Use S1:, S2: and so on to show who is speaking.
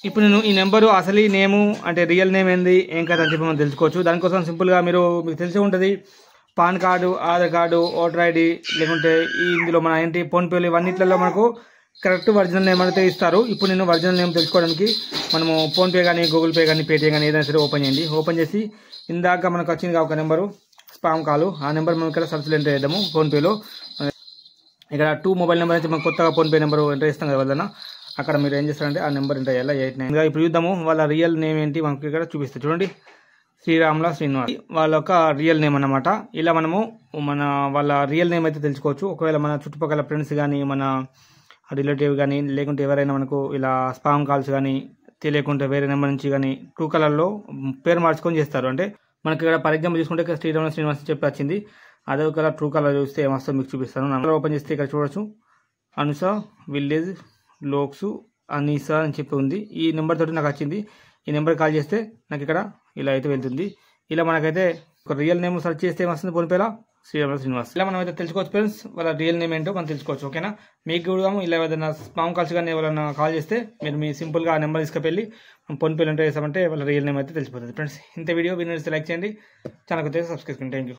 S1: ఇప్పుడు నేను ఈ నెంబరు అసలు నేము అంటే రియల్ నేమ్ ఏంది ఏం కదా అని చెప్పి మనం తెలుసుకోవచ్చు. దానికోసం సింపుల్గా మీకు తెలిసి ఉంటుంది, pan card, Aadhaar card, voter ID, లేకుంటే ఇందులో మన ఏంటి ఫోన్పేలు ఇవన్నిట్లలో మనకు కరెక్ట్ ఒరిజినల్ నేమ్ అయితే ఇస్తారు. ఇప్పుడు నేను ఒరిజినల్ నేమ్ తెలుసుకోవడానికి మనము ఫోన్పే కానీ, గూగుల్ పే కానీ, పేటీఎం కానీ ఏదైనా సరే ఓపెన్ చేయండి. ఓపెన్ చేసి ఇందాక మనకు వచ్చింది ఒక నెంబరు స్పామ్ కాల్, ఆ నెంబర్ మనం ఇక్కడ సబ్సిడీ ఎంటర్ చేద్దాము. ఫోన్పేలో ఇక్కడ 2 మొబైల్ నెంబర్ అయితే మనం కొత్తగా ఫోన్పే నెంబర్ ఎంటర్ చేస్తాం కదా వల్ల, అక్కడ మీరు ఏం చేస్తారంటే ఆ నెంబర్ ఎంటర్ చేయాలి 89. ఇప్పుడు చూద్దాము వాళ్ళ రియల్ నేమ్ ఏంటి మనకి ఇక్కడ చూపిస్తుంది చూడండి. శ్రీరాముల శ్రీనివాస్ వాళ్ళ ఒక రియల్ నేమ్ అన్నమాట. ఇలా మనము వాళ్ళ రియల్ నేమ్ అయితే తెలుసుకోవచ్చు. ఒకవేళ మన చుట్టుపక్కల ఫ్రెండ్స్ కానీ, మన రిలేటివ్ కానీ, లేకుంటే ఎవరైనా మనకు ఇలా స్పామ్ కాల్స్ కానీ తెలియకుంటే వేరే నెంబర్ నుంచి కానీ ట్రూ కలర్లో పేరు మార్చుకొని చేస్తారు. అంటే మనకి ఇక్కడ ఫర్ ఎగ్జాంపుల్ చూసుకుంటే శ్రీరాముల శ్రీనివాస్ చెప్పి వచ్చింది. అదే ఒక ట్రూ కలర్ చూస్తే ఏమొస్తుందో మీకు చూపిస్తాను. నెంబర్ ఓపెన్ చేస్తే ఇక్కడ చూడొచ్చు, అనుస విలేజ్ లోక్సు అనీసా అని చెప్పి ఉంది. ఈ నెంబర్ తోటి నాకు వచ్చింది. ఈ నెంబర్ కాల్ చేస్తే నాకు ఇక్కడ ఇలా అయితే వెళ్తుంది. ఇలా మనకైతే ఒక రియల్ నేమ్ సెర్చ్ చేస్తే ఏమొస్తుంది ఫోన్పేలా, శ్రీరాముల శ్రీనివాస్. ఇలా మనం అయితే తెలుసుకోవచ్చు ఫ్రెండ్స్, వాళ్ళ రియల్ నేమ్ ఏంటో మనం తెలుసుకోవచ్చు. ఓకేనా, మీకు కూడా ఇలా ఏదైనా స్పామ్ కాల్స్ కానీ ఎవరైనా కాల్ చేస్తే మీరు మీ సింపుల్గా ఆ నెంబర్ తీసుకెళ్ళి ఫోన్పేలో ఎంటర్ చేస్తామంటే వాళ్ళ రియల్ నేమ్ అయితే తెలిసిపోతుంది ఫ్రెండ్స్. ఇంత వీడియో మీరు లైక్ చేయండి, ఛానల్ అయితే సబ్స్క్రైబ్ చేయండి. Thank you.